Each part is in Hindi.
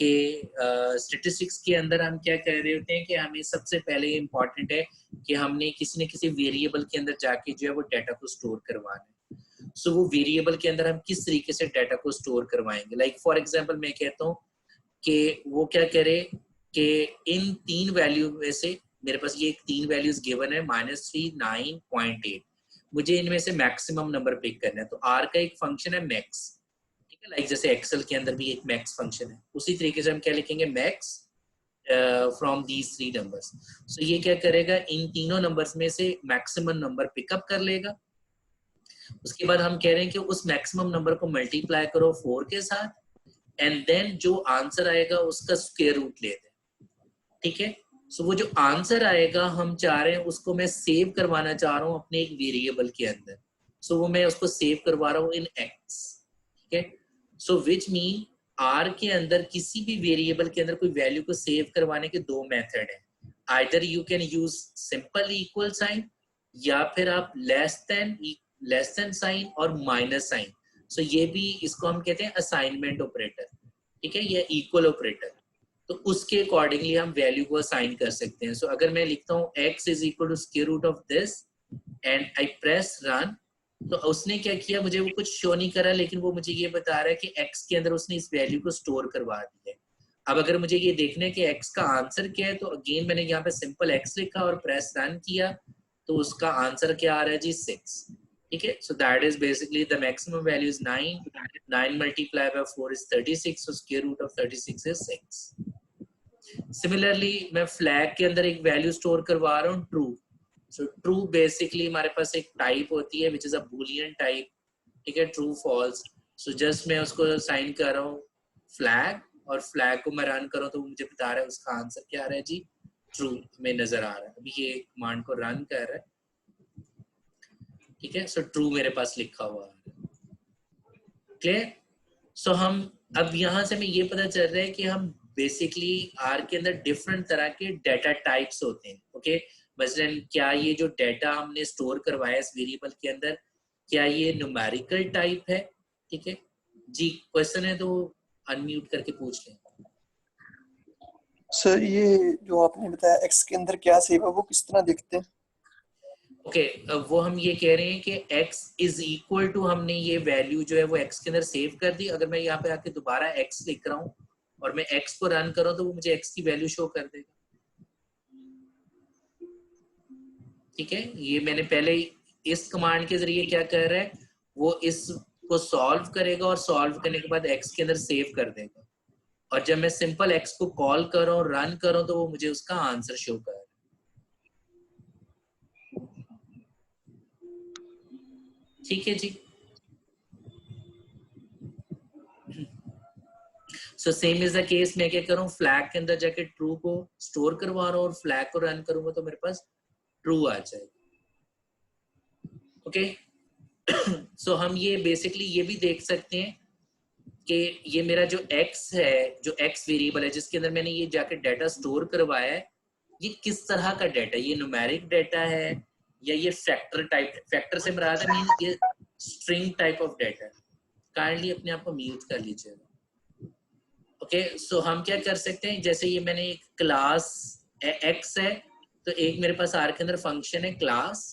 कि स्टेटिस्टिक्स के अंदर हम क्या कर रहे होते हैं कि हमें सबसे पहले इम्पॉर्टेंट है कि हमने किसी न किसी वेरिएबल के अंदर जाके जो है वो डाटा को स्टोर करवाना है। सो वो वेरिएबल के अंदर हम किस तरीके से डाटा को स्टोर करवाएंगे। लाइक फॉर एग्जांपल मैं कहता हूँ कि वो क्या करे कि इन 3 वैल्यू में से मेरे पास ये 3 वैल्यूज गिवन है -3, 9.8, मुझे इनमें से मैक्सिमम नंबर पिक करना है। तो आर का एक फंक्शन है मैक्स, ठीक है, लाइक जैसे एक्सेल के अंदर भी एक मैक्स फंक्शन है, उसी तरीके से हम क्या लिखेंगे, मैक्स फ्रॉम दीज 3 नंबर्स। सो ये क्या करेगा, इन तीनों नंबर्स में से मैक्सिमम नंबर पिकअप कर लेगा। उसके बाद हम कह रहे हैं कि उस मैक्सिमम नंबर को मल्टीप्लाई करो 4 के साथ, एंड देन जो आंसर आएगा उसका स्क्वायर रूट ले दें, ठीक है। सो वो जो आंसर आएगा हम चाह रहे हैं उसको मैं सेव करवाना चाह रहा हूँ अपने एक वेरिएबल के अंदर। सो वो मैं उसको सेव करवा रहा हूँ इन एक्स, ठीक है। सो विच मीन आर के अंदर किसी भी वेरिएबल के अंदर कोई वैल्यू को सेव करवाने के 2 मेथड है। Either you can use simple equal sign, या फिर आप लेस देन साइन और माइनस साइन। सो ये भी, इसको हम कहते हैं असाइनमेंट ऑपरेटर, ठीक है, या इक्वल ऑपरेटर। तो उसके अकॉर्डिंगली हम वैल्यू को असाइन कर सकते हैं। सो अगर मैं लिखता हूँ x is equal to square root of this and I press run, तो उसने क्या किया, मुझे वो कुछ शो नहीं करा, लेकिन वो मुझे ये बता रहा है कि x के अंदर उसने इस वैल्यू को स्टोर करवा दिया है। अब अगर मुझे ये देखना है कि x का आंसर क्या है, तो अगेन मैंने यहाँ पे सिंपल x लिखा और प्रेस रन किया, तो उसका आंसर क्या आ रहा है जी, 6, ठीक है। So that is basically the maximum value is 9 multiply by 4 is 36, so square root of 36 is 6। Similarly मैं फ्लैग के अंदर एक वैल्यू स्टोर करवा रहा हूँ, ट्रू। सो ट्रू बेसिकली हमारे पास एक टाइप होती है which is a Boolean type, ठीक है, ट्रू फॉल्स। सो जस्ट मैं उसको साइन कर रहा हूँ फ्लैग, और फ्लैग को मैं रन करूँ तो मुझे बता रहा है उसका आंसर क्या आ रहा है जी, ट्रू में नजर आ रहा है। अभी ये कमांड को रन कर रहा है, ठीक है। सो ट्रू मेरे पास लिखा हुआ है, क्लियर। सो हम अब यहाँ से हमें ये पता चल रहा है कि हम बेसिकली आर के अंदर डिफरेंट तरह के डाटा टाइप्स होते हैं, ओके। मसलन क्या ये जो डाटा हमने स्टोर करवाया इस वेरिएबल के अंदर, क्या ये न्यूमेरिकल टाइप है, ठीक है जी। क्वेश्चन है तो अनम्यूट करके पूछ लें। सर ये जो आपने बताया एक्स के अंदर क्या सेव है, वो किस तरह दिखते हैं? ओके, वो हम ये कह रहे हैं कि x इज इक्वल टू, हमने ये वैल्यू जो है वो x के अंदर सेव कर दी। अगर मैं यहाँ पे आके दोबारा x लिख रहा हूँ और मैं x को रन कर रहा हूँ, तो वो मुझे x की वैल्यू शो कर देगा, ठीक है। ये मैंने पहले इस कमांड के जरिए क्या कर रहा है, वो इसको सॉल्व करेगा और सॉल्व करने के बाद x के अंदर सेव कर देगा, और जब मैं सिंपल x को कॉल कर रहा हूँ, रन कर रहा हूँ, तो वो मुझे उसका आंसर शो कर रहा है, ठीक है जी। So same is the case, मैं क्या करूँ, फ्लैग के अंदर जाके ट्रू को स्टोर करवा रहा हूँ और फ्लैग को रन करूंगा तो मेरे पास ट्रू आ जाएगा, ओके। सो हम ये बेसिकली ये भी देख सकते हैं कि ये मेरा जो x है, जो x वेरिएबल है जिसके अंदर मैंने ये जाके डाटा स्टोर करवाया है, ये किस तरह का डाटा, ये न्यूमेरिक डाटा है या ये फैक्टर टाइप, फैक्टर से मुराद है मीन ये स्ट्रिंग टाइप ऑफ डाटा है। काइंडली अपने आप को म्यूट कर लीजिएगा, ओके। सो हम क्या कर सकते हैं, जैसे ये मैंने एक क्लास x है, तो एक मेरे पास आर के अंदर फंक्शन है क्लास,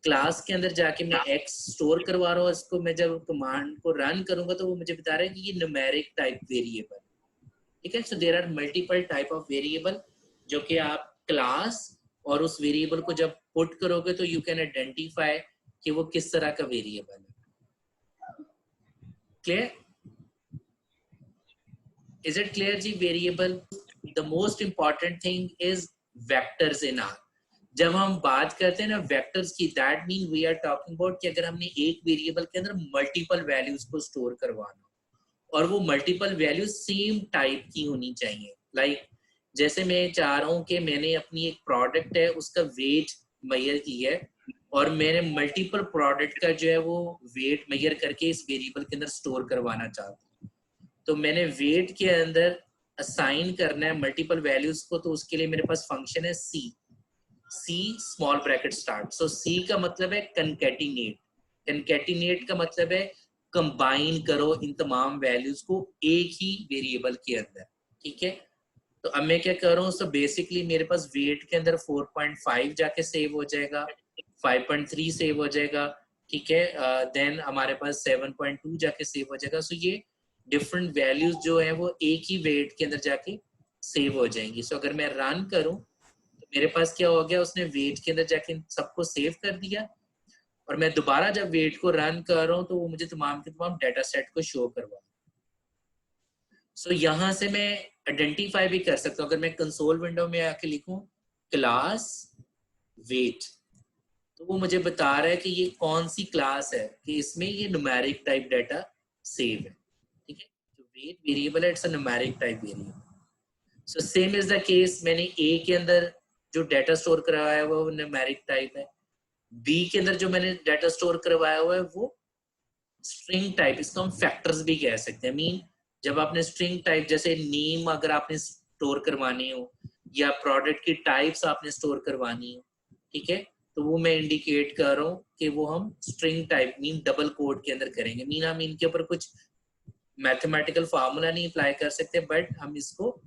क्लास के अंदर जाके मैं x स्टोर करवा रहा हूँ, इसको मैं जब कमांड को रन करूंगा तो वो मुझे बता रहा है कि ये न्यूमेरिक टाइप वेरिएबल, ठीक है। So there are multiple type of variable जो कि आप क्लास और उस वेरिएबल को जब पुट करोगे तो यू कैन आइडेंटिफाई कि वो किस तरह का वेरिएबल है, क्लियर। Is it clear जी? Variable, the most important thing is vectors in R. जब हम बात करते हैं ना वेक्टर्स की, that mean we are talking about कि अगर हमने एक वेरिएबल के अंदर मल्टीपल वैल्यूज को स्टोर करवाना और वो मल्टीपल वैल्यूज सेम टाइप की होनी चाहिए। लाइक जैसे मैं चाह रहा हूँ कि मैंने अपनी एक प्रोडक्ट है उसका वेट मेजर की है और मैंने मल्टीपल प्रोडक्ट का जो है वो वेट मेजर करके इस वेरिएबल के अंदर स्टोर करवाना चाहता हूँ, तो मैंने वेट के अंदर असाइन करना है मल्टीपल वैल्यूज को, तो उसके लिए मेरे पास फंक्शन है सी स्मॉल ब्रैकेट स्टार्ट। सो सी का मतलब है कनकैटिनेट, कनकैटिनेट का मतलब है कंबाइन करो इन तमाम वैल्यूज को एक ही वेरिएबल के अंदर, ठीक है। तो अब मैं क्या कर रहा हूँ, सो बेसिकली मेरे पास वेट के अंदर 4.5 जाके सेव हो जाएगा, 5.3 सेव हो जाएगा, ठीक है। देन हमारे पास 7.2 जाके सेव हो जाएगा। सो ये डिफरेंट वैल्यूज जो है वो एक ही वेट के अंदर जाके सेव हो जाएंगी। सो अगर मैं रन करूं तो मेरे पास क्या हो गया, उसने वेट के अंदर जाके सबको सेव कर दिया, और मैं दोबारा जब वेट को रन कर रहा हूँ तो वो मुझे तमाम के तमाम डाटा सेट को शो करवा। सो यहां से मैं आइडेंटिफाई भी कर सकता हूँ। अगर मैं कंसोल विंडो में आके लिखूं क्लास वेट, तो वो मुझे बता रहा है कि ये कौन सी क्लास है, कि इसमें ये न्यूमेरिक टाइप डाटा सेव है, ठीक है। जो वेट वेरिएबल है, it's a numeric type variable. So same is the case, मैंने ए के अंदर जो डाटा स्टोर करवाया है वो न्यूमेरिक टाइप है, बी के अंदर जो मैंने डाटा स्टोर करवाया हुआ है वो स्ट्रिंग टाइप, इसको हम फैक्टर्स भी कह सकते हैं। मीन जब आपने स्ट्रिंग टाइप, जैसे नेम अगर आपने स्टोर करवानी हो या प्रोडक्ट की टाइप्स आपने स्टोर करवानी हो, ठीक है, तो वो मैं इंडिकेट कर रहा हूँ कि वो हम string type mean double quote के अंदर करेंगे। मीन हम इनके ऊपर कुछ मैथमेटिकल फार्मूला नहीं अप्लाई कर सकते, बट हम इसको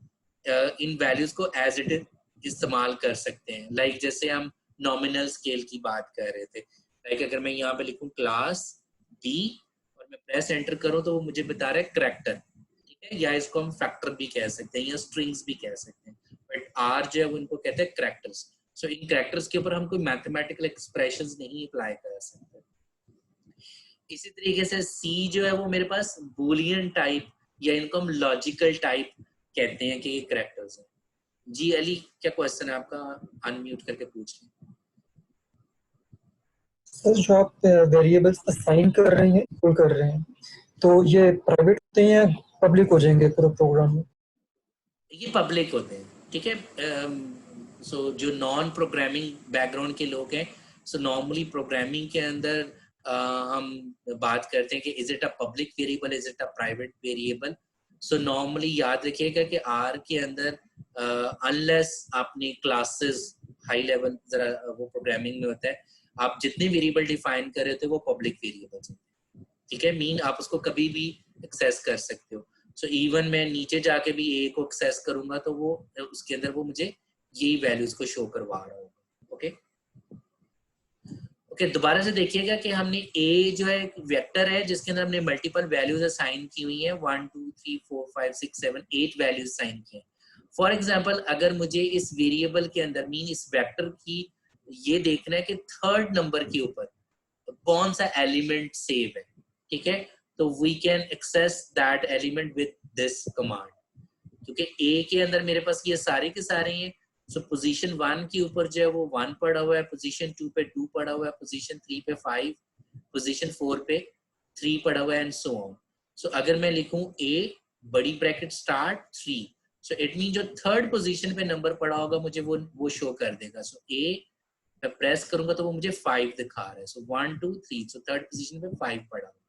इन वैल्यूज को एज इट इज इस्तेमाल कर सकते हैं। लाइक जैसे हम नॉमिनल स्केल की बात कर रहे थे, लाइक अगर मैं यहाँ पे लिखूं क्लास बी और मैं प्रेस एंटर करूं तो वो मुझे बता रहा है करैक्टर, ठीक है, या इसको हम फैक्टर भी कह सकते हैं या स्ट्रिंग्स भी कह सकते हैं, बट आर जो है वो इनको कहते हैं करैक्टर्स। सो इन करैक्टर्स के ऊपर हम कोई मैथमेटिकल एक्सप्रेशंस नहीं अप्लाई कर सकते। इसी तरीके से सी जो है वो मेरे पास बूलियन टाइप या इनको हम लॉजिकल टाइप कहते हैं कि ये करैक्टर्स हैं। जी अली, क्या क्वेश्चन है आपका? अनम्यूट करके पूछ लें। सर जो आप वेरिएबल्स असाइन कर रहे हैं, इक्वल कर रहे हैं, तो ये प्राइवेट होते हैं या पब्लिक हो जाएंगे पूरे प्रोग्राम में? ये पब्लिक होते हैं, ठीक है। सो जो नॉन प्रोग्रामिंग बैकग्राउंड के लोग हैं, सो नॉर्मली प्रोग्रामिंग के अंदर हम बात करते हैं कि is it a public variable, is it a private variable. So normally याद रखिएगा कि आर के अंदर अनलेस आपने क्लासेस हाई लेवल जरा वो प्रोग्रामिंग में होता है, आप जितने वेरिएबल डिफाइन कर रहे थे वो पब्लिक वेरिएबल्स होते हैं, ठीक है। मीन आप उसको कभी भी एक्सेस कर सकते हो। सो इवन मैं नीचे जाके भी ए को एक्सेस करूंगा तो वो उसके अंदर वो मुझे यही वैल्यूज को शो करवा रहा होगा। ओके ओके, दोबारा से देखिएगा कि हमने ए जो है एक वेक्टर है जिसके अंदर हमने मल्टीपल वैल्यूज असाइन की हुई है, 1 2 3 4 5 6 7 8 वैल्यूज असाइन की हैं। फॉर एग्जाम्पल अगर मुझे इस वेरिएबल के अंदर मीन इस वेक्टर की ये देखना है कि थर्ड नंबर के ऊपर कौन सा एलिमेंट सेव है, ठीक है, तो we can access that element with this command. क्योंकि ए के अंदर मेरे पास ये सारे के सारे हैं, सो पोजीशन 1 के ऊपर जो है वो 1 पड़ा हुआ है, पोजीशन 2 पे 2 पड़ा हुआ है, पोजीशन 3 पे 5, पोजीशन 4 पे 3 पड़ा हुआ है, एंड सो ऑन। सो अगर मैं लिखूं ए बड़ी bracket start 3, so it mean जो थर्ड पोजीशन पे नंबर पड़ा होगा मुझे वो शो कर देगा। सो ए मैं प्रेस करूंगा तो वो मुझे 5 दिखा रहा है। सो 1 2 3, सो थर्ड पोजीशन पे 5 पड़ा हुआ।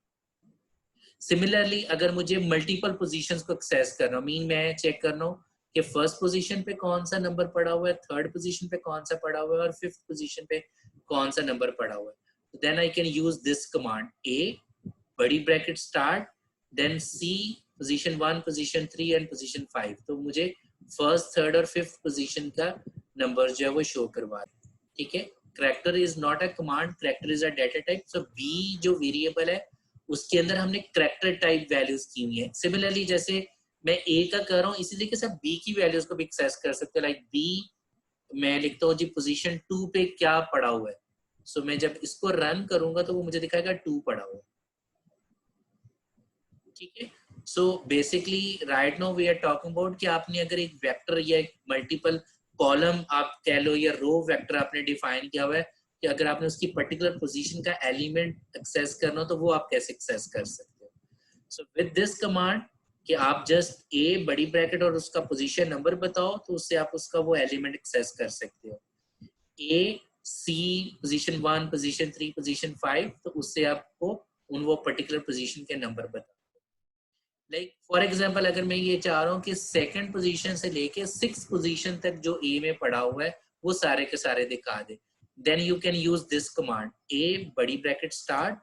सिमिलरली अगर मुझे मल्टीपल पोजीशंस को एक्सेस करना, मीन मैं चेक करना हूँ कि फर्स्ट पोजीशन पे कौन सा नंबर पड़ा हुआ है, थर्ड पोजीशन पे कौन सा पड़ा हुआ है और फिफ्थ पोजीशन पे कौन सा नंबर पड़ा हुआ है, then I can use this command a बड़ी bracket start then C position 1 position 3 and position 5, तो मुझे फर्स्ट थर्ड और फिफ्थ पोजीशन का नंबर जो है वो शो करवा रहा है, ठीक है। Character is not a command, character is a data type. So B जो वेरिएबल है उसके अंदर हमने करैक्टर टाइप वैल्यूज की हुई है। सिमिलरली जैसे मैं ए का कर रहा हूँ इसी तरीके से बी की वैल्यूज को भी एक्सेस कर सकते हो। लाइक बी मैं लिखता हूँ जी पोजीशन 2 पे क्या पड़ा हुआ है, सो मैं जब इसको रन करूंगा तो वो मुझे दिखाएगा 2 पड़ा हुआ है, ठीक है। So basically right now we are talking about कि आपने अगर एक वेक्टर या एक मल्टीपल कॉलम आप कह लो या रो वेक्टर आपने डिफाइन किया हुआ है कि अगर आपने उसकी पर्टिकुलर पोजीशन का एलिमेंट एक्सेस करना हो तो वो आप कैसे एक्सेस कर सकते हो। सो विद दिस कमांड कि आप जस्ट ए बड़ी ब्रैकेट और उसका पोजीशन नंबर बताओ तो उससे आप उसका वो एलिमेंट एक्सेस कर सकते हो। ए सी पोजीशन 1 पोजीशन 3 पोजीशन 5, तो उससे आपको उन वो पर्टिकुलर पोजीशन के नंबर बताओ। लाइक फॉर एग्जाम्पल अगर मैं ये चाह रहा हूँ कि सेकंड पोजीशन से लेके 6th पोजीशन तक जो ए में पड़ा हुआ है वो सारे के सारे दिखा दे, then you can use this command a बड़ी bracket start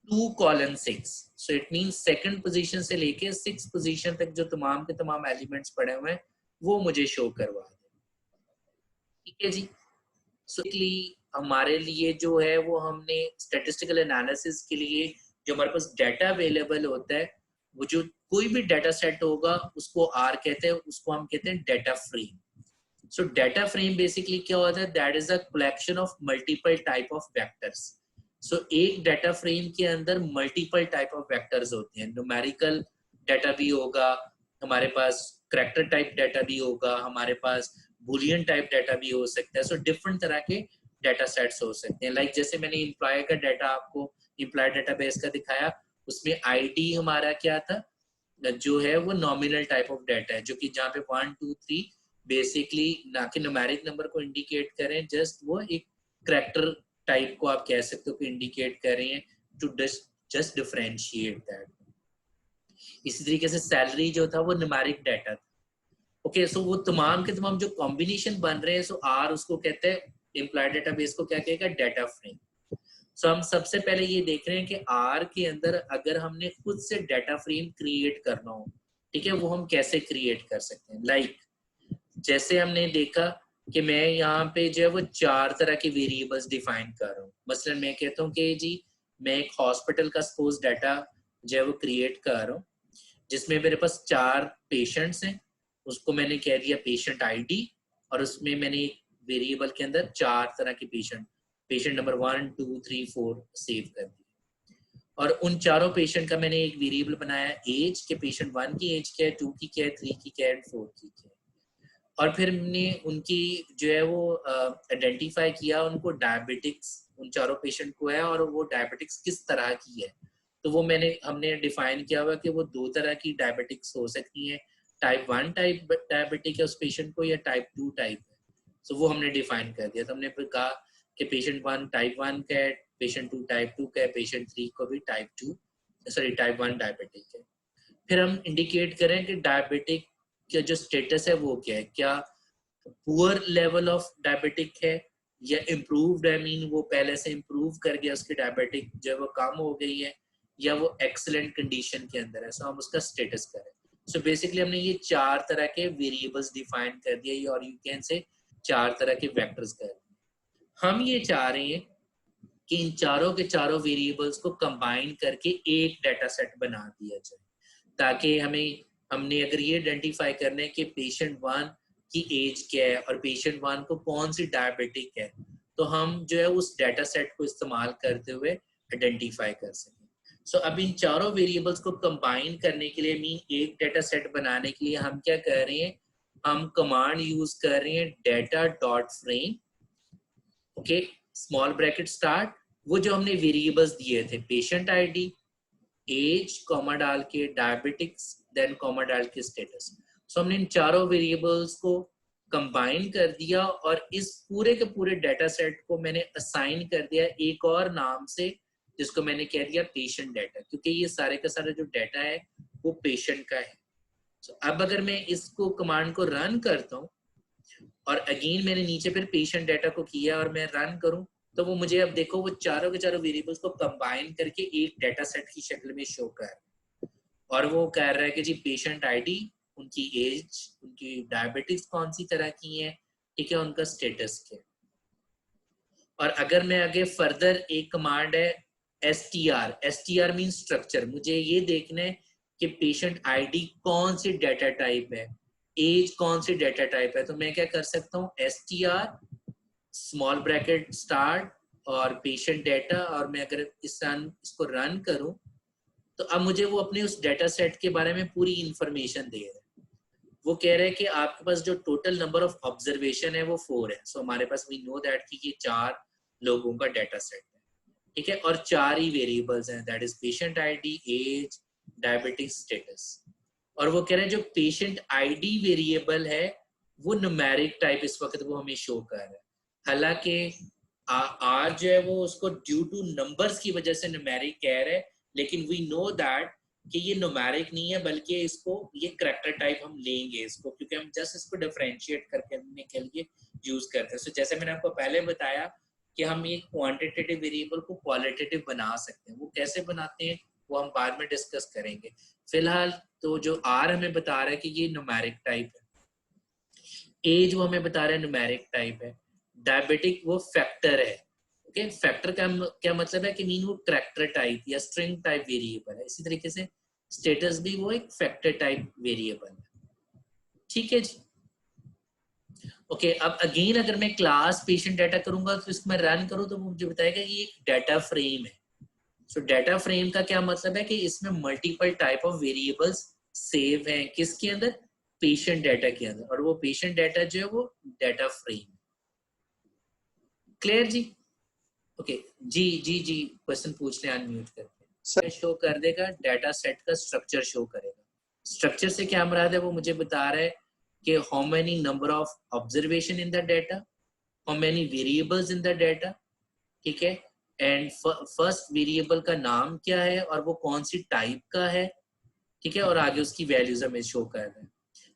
2:6। So it means second position से लेके 6 पोजीशन तक जो तमाम के तमाम एलिमेंट्स पड़े हुए हैं वो मुझे शो करवा दे। ठीक है जी। सो हमारे लिए जो है वो हमने स्टैटिस्टिकल एनालिसिस के लिए जो हमारे पास डाटा अवेलेबल होता है, वो जो कोई भी डाटा सेट होगा उसको आर कहते हैं, उसको हम कहते हैं data frame. So data frame basically क्या होता है, that is a collection of multiple type of vectors. So एक डाटा फ्रेम के अंदर मल्टीपल टाइप ऑफ वेक्टर्स होते हैं। न्यूमेरिकल डाटा भी होगा, हमारे पास करैक्टर टाइप डाटा भी होगा, हमारे पास बुलियन टाइप डाटा भी हो सकता है। सो डिफरेंट तरह के डाटा सेट्स हो सकते हैं। लाइक जैसे मैंने एम्प्लॉय का डाटा आपको एम्प्लॉय डाटाबेस का दिखाया, उसमें आईडी हमारा क्या था, जो है वो नॉमिनल टाइप ऑफ डाटा है, जो कि जहाँ पे 1 2 3 बेसिकली ना कि न्यूमेरिक नंबर को इंडिकेट करें, जस्ट वो एक करैक्टर टाइप को आप कह सकते हो कि इंडिकेट कर रहे हैं टू जस्ट डिफरेंशिएट दैट। इसी तरीके से सैलरी जो था वो न्यूमेरिक डाटा था। ओके, सो वो तमाम के तमाम जो कॉम्बिनेशन बन रहे हैं, सो आर उसको कहते हैं, एम्प्लॉय डेटाबेस को क्या कहेगा, डाटा फ्रेम। सो हम सबसे पहले ये देख रहे हैं कि आर के अंदर अगर हमने खुद से डाटा फ्रेम क्रिएट करना हो, ठीक है, वो हम कैसे क्रिएट कर सकते हैं। लाइक जैसे हमने देखा कि मैं यहाँ पे जो है वो 4 तरह के वेरिएबल्स डिफाइन कर रहा हूँ। मसलन मैं कहता हूँ कि जी मैं एक हॉस्पिटल का सपोज डाटा जो है वो क्रिएट कर रहा हूँ, जिसमें मेरे पास 4 पेशेंट्स हैं, उसको मैंने कह दिया पेशेंट आईडी, और उसमें मैंने एक वेरिएबल के अंदर 4 तरह के पेशेंट नंबर 1 2 3 4 सेव कर दिया। और उन चारों पेशेंट का मैंने एक वेरिएबल बनाया एज, के पेशेंट 1 की एज क्या है, 2 की क्या है, 3 की क्या है, 4 की क्या है। और फिर हमने उनकी जो है वो आइडेंटिफाई किया, उनको डायबिटिक्स उन चारों पेशेंट को है, और वो डायबिटिक्स किस तरह की है। तो वो हमने डिफाइन किया हुआ कि वो 2 तरह की डायबिटिक्स हो सकती हैं, टाइप 1 टाइप डायबिटिक है उस पेशेंट को, या टाइप 2 टाइप है। तो वो हमने डिफाइन कर दिया। तो हमने फिर कहा कि पेशेंट 1 टाइप 1 का है, पेशेंट 2 टाइप 2 का है, पेशेंट 3 को भी टाइप 1 डायबिटिक है। फिर हम इंडिकेट करें कि डायबिटिक का जो स्टेटस है वो क्या है, क्या पुअर लेवल ऑफ डायबिटिक है या इम्प्रूव्ड, आई मीन वो पहले से इम्प्रूव कर गया, उसकी डायबिटिक जो है वो कम हो गई है, या वो एक्सीलेंट कंडीशन के अंदर है। सो हम उसका स्टेटस करें। सो बेसिकली हमने ये 4 तरह के वेरिएबल्स डिफाइन कर दिए, और यू कैन से 4 तरह के वेक्टर्स कर दिए। हम ये चाह रहे हैं कि इन चारों के चारों वेरिएबल्स को कंबाइन करके एक डाटा सेट बना दिया जाए, ताकि हमने अगर ये आइडेंटिफाई करना है कि पेशेंट 1 की एज क्या है और पेशेंट 1 को कौन सी डायबिटिक है, तो हम जो है उस डाटा सेट को इस्तेमाल करते हुए आइडेंटिफाई कर सकें। सो अब इन चारों वेरिएबल्स को कंबाइन करने के लिए, मीन एक डाटा सेट बनाने के लिए हम क्या कर रहे हैं, हम कमांड यूज कर रहे हैं data dot frame, okay, small bracket start, वो जो हमने वेरिएबल्स दिए थे पेशेंट आईडी, एज, कॉमा डाल के डायबिटिक्स, देन कॉमा डाल के स्टेटस। सो हमने इन चारों वेरिएबल्स को कंबाइन कर दिया, और इस पूरे के पूरे डाटा सेट को मैंने असाइन कर दिया एक और नाम से, जिसको मैंने कह दिया पेशेंट डाटा, क्योंकि ये सारे का सारा जो डाटा है वो पेशेंट का है। सो अब अगर मैं इसको कमांड को रन करता हूँ, और अगेन मैंने नीचे फिर पेशेंट डाटा को किया और मैं रन करूं, तो वो मुझे अब देखो वो चारों के चारों वेरिएबल्स को कंबाइन करके एक डाटा सेट की शक्ल में शो कर, और वो कह रहा है कि जी पेशेंट आईडी, उनकी एज, उनकी डायबिटिक्स कौन सी तरह की है, ठीक है, उनका स्टेटस क्या है। और अगर मैं आगे फर्दर एक कमांड है एसटीआर मीन स्ट्रक्चर, मुझे ये देखना है कि पेशेंट आईडी कौन सी डाटा टाइप है, एज कौन सी डाटा टाइप है। तो मैं क्या कर सकता हूँ, एसटीआर स्मॉल ब्रैकेट स्टार्ट और पेशेंट डाटा, और मैं अगर इसको रन करूं, तो अब मुझे वो अपने उस डाटा सेट के बारे में पूरी इंफॉर्मेशन दे रहा है। वो कह रहे हैं कि आपके पास जो टोटल नंबर ऑफ ऑब्जर्वेशन है वो 4 है। सो हमारे पास वी नो दैट कि ये 4 लोगों का डाटा सेट है, ठीक है, और 4 ही वेरिएबल्स हैं, that is patient ID, age, diabetic, status. और वो कह रहे हैं जो पेशेंट आईडी वेरिएबल है वो न्यूमेरिक टाइप इस वक्त वो हमें शो कर रहा है, हालांकि आर जो है वो उसको ड्यू टू नंबर्स की वजह से न्यूमेरिक कह रहे हैं, लेकिन वी नो दैट कि ये न्यूमेरिक नहीं है, बल्कि इसको ये करैक्टर टाइप हम लेंगे इसको, क्योंकि हम जस्ट इसको डिफरेंशिएट करने के लिए यूज करते हैं। सो जैसे मैंने आपको पहले बताया कि हम एक क्वांटिटेटिव वेरिएबल को क्वालिटेटिव बना सकते हैं। वो कैसे बनाते हैं वो हम बाद में डिस्कस करेंगे। फिलहाल तो जो आर हमें बता रहा है कि ये न्यूमेरिक टाइप है, एज वो हमें बता रहा है न्यूमेरिक टाइप है, डायबिटिक वो फैक्टर है। ओके, फैक्टर का क्या मतलब है कि मीन वो करैक्टर टाइप या स्ट्रिंग टाइप वेरिएबल है। इसी तरीके से स्टेटस भी वो एक फैक्टर टाइप वेरिएबल है। ठीक है जी। ओके, अब अगेन अगर मैं क्लास पेशेंट डाटा करूंगा तो इसमें रन करूं तो मुझे बताएगा कि ये एक डाटा फ्रेम है। सो डाटा फ्रेम का क्या मतलब है कि इसमें multiple type of variables save हैं किसके अंदर, पेशेंट डाटा के अंदर, और वो पेशेंट डाटा जो है वो डाटा फ्रेम। क्लियर जी? ओके जी जी जी, क्वेश्चन पूछ ले अनम्यूट करके। शो कर देगा डाटा सेट का स्ट्रक्चर शो करेगा। स्ट्रक्चर से क्या मुराद है वो मुझे बता रहा है कि how many number of observation in the data, how many variables in the data, ठीक है, एंड फर्स्ट वेरिएबल का नाम क्या है और वो कौन सी टाइप का है, ठीक है, और आगे उसकी वैल्यूज हमें शो कर रहे हैं।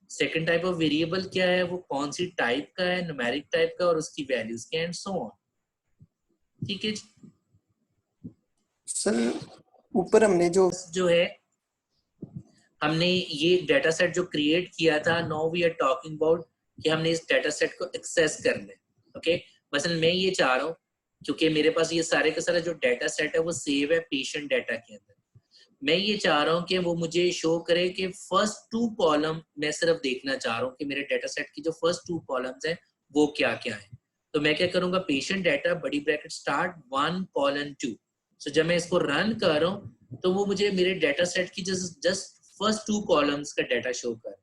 सेकंड टाइप ऑफ वेरिएबल क्या है, वो कौन सी टाइप का है, न्यूमेरिक टाइप का, और उसकी वैल्यूज क्या, एंड सो ऑन। ठीक है सर, ऊपर हमने जो है हमने ये डाटा सेट जो क्रिएट किया था, now we are talking about कि हमने इस डाटा सेट को एक्सेस करना है। ओके, मसलन मैं ये चाह रहा हूँ क्योंकि मेरे पास ये सारे का सारा जो डाटा सेट है वो सेव है पेशेंट डाटा के अंदर, मैं ये चाह रहा हूँ कि वो मुझे शो करे कि फर्स्ट 2 कॉलम मैं सिर्फ देखना चाह रहा हूँ कि मेरे डाटा सेट की जो फर्स्ट 2 कॉलम्स हैं वो क्या क्या है। तो मैं क्या करूंगा, पेशेंट डाटा बड़ी ब्रैकेट स्टार्ट 1:2। सो जब मैं इसको रन कर रहा हूँ तो वो मुझे मेरे डाटा सेट की जस्ट फर्स्ट 2 कॉलम्स का डाटा शो कर,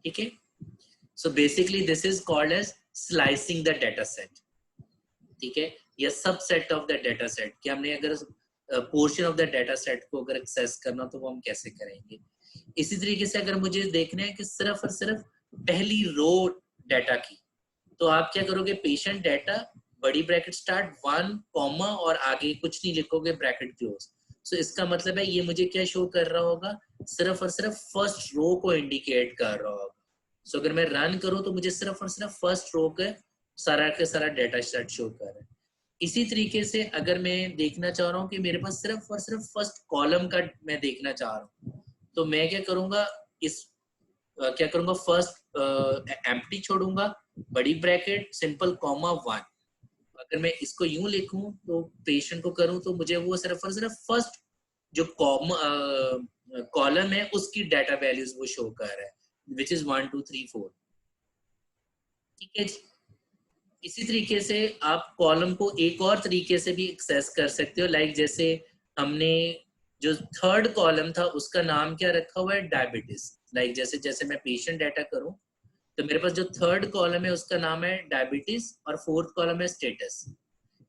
ठीक है। So basically this is called as slicing the data set, ठीक है, या subset of the data set कि हमने अगर portion of the data set को अगर एक्सेस करना तो वो हम कैसे करेंगे। इसी तरीके से अगर मुझे देखना है कि सिर्फ और सिर्फ पहली रो डाटा की, तो आप क्या करोगे, पेशेंट डाटा बड़ी ब्रैकेट स्टार्ट 1 कॉमा और आगे कुछ नहीं लिखोगे, ब्रैकेट क्लोज। सो इसका मतलब है ये मुझे क्या शो कर रहा होगा, सिर्फ और सिर्फ फर्स्ट रो को इंडिकेट कर रहा होगा। सो अगर मैं रन करूं तो मुझे सिर्फ और सिर्फ फर्स्ट रो के सारा डाटा सेट शो कर रहा है। इसी तरीके से अगर मैं देखना चाह रहा हूँ कि मेरे पास सिर्फ और सिर्फ फर्स्ट कॉलम का मैं देखना चाह रहा हूँ, तो मैं क्या करूंगा, क्या करूंगा, फर्स्ट एम्प्टी छोड़ूंगा, बड़ी ब्रैकेट सिंपल कॉमा 1। अगर मैं इसको यूं लिखूं तो पेशेंट को करूं तो मुझे वो सिर्फ और सिर्फ फर्स्ट जो कॉलम है उसकी डाटा वैल्यूज वो शो कर रहा है, विच इज 1 2 3 4। ठीक है जी। इसी तरीके से आप कॉलम को एक और तरीके से भी एक्सेस कर सकते हो, लाइक जैसे हमने जो थर्ड कॉलम था उसका नाम क्या रखा हुआ है, डायबिटीज। लाइक जैसे जैसे मैं पेशेंट डाटा करूं तो मेरे पास जो थर्ड कॉलम है उसका नाम है डायबिटीज और फोर्थ कॉलम है स्टेटस।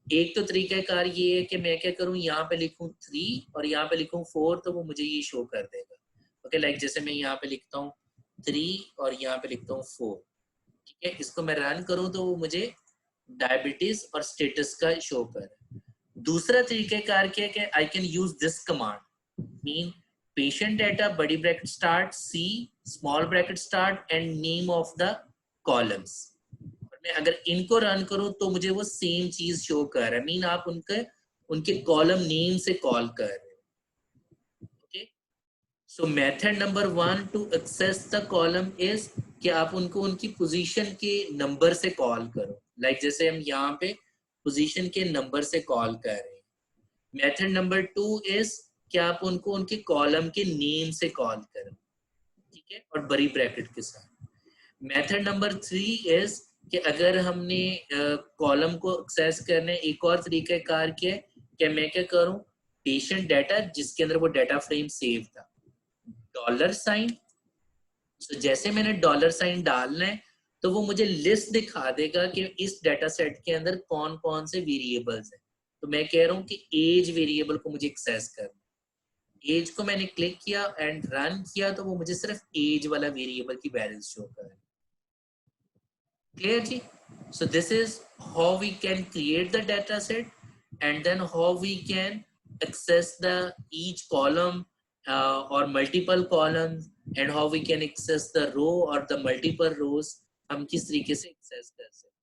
एक तो तरीकाकार ये है कि मैं क्या करूं, यहाँ पे लिखूं 3 और यहाँ पे लिखूं 4, तो वो मुझे ये शो कर देगा। ओके, लाइक जैसे मैं यहाँ पे लिखता हूँ 3 और यहाँ पे लिखता हूँ 4, ठीक है, इसको मैं रन करूं तो वो मुझे डायबिटीज और स्टेटस का शो कर। दूसरा तरीकाकार क्या है कि I can use this command, mean patient data बड़ी bracket start C small bracket start and name of the columns. मैं अगर इनको रन करूं तो मुझे वो सेम चीज शो कर रहा है, मीन आप उनके कॉलम नेम से कॉल कर रहे हो। Okay, so method number 1 to access the column is कि आप उनको उनकी पोजीशन के नंबर से कॉल करो, लाइक जैसे हम यहाँ पे पोजीशन के नंबर से कॉल कर रहे हैं। मेथड नंबर 2 इज कि आप उनको उनके कॉलम के नेम से कॉल करो, ठीक है, और बड़ी ब्रैकेट के साथ। मेथड नंबर 3 इज कि अगर हमने कॉलम को एक्सेस करने एक और तरीका कार किया कि मैं क्या करूं, पेशेंट डाटा जिसके अंदर वो डाटा फ्रेम सेव था, $साइन। तो जैसे मैंने $साइन डालना है तो वो मुझे लिस्ट दिखा देगा कि इस डाटा सेट के अंदर कौन कौन से वेरिएबल्स हैं। तो मैं कह रहा हूं कि एज वेरिएबल को मुझे एक्सेस करना, एज को मैंने क्लिक किया एंड रन किया तो वो मुझे सिर्फ एज वाला वेरिएबल की वैल्यूज शो कर। Clear ji? So this is how we can create the data set and then how we can access the each column or multiple columns and how we can access the row or the multiple rows हम किस तरीके से access कर सकते हैं।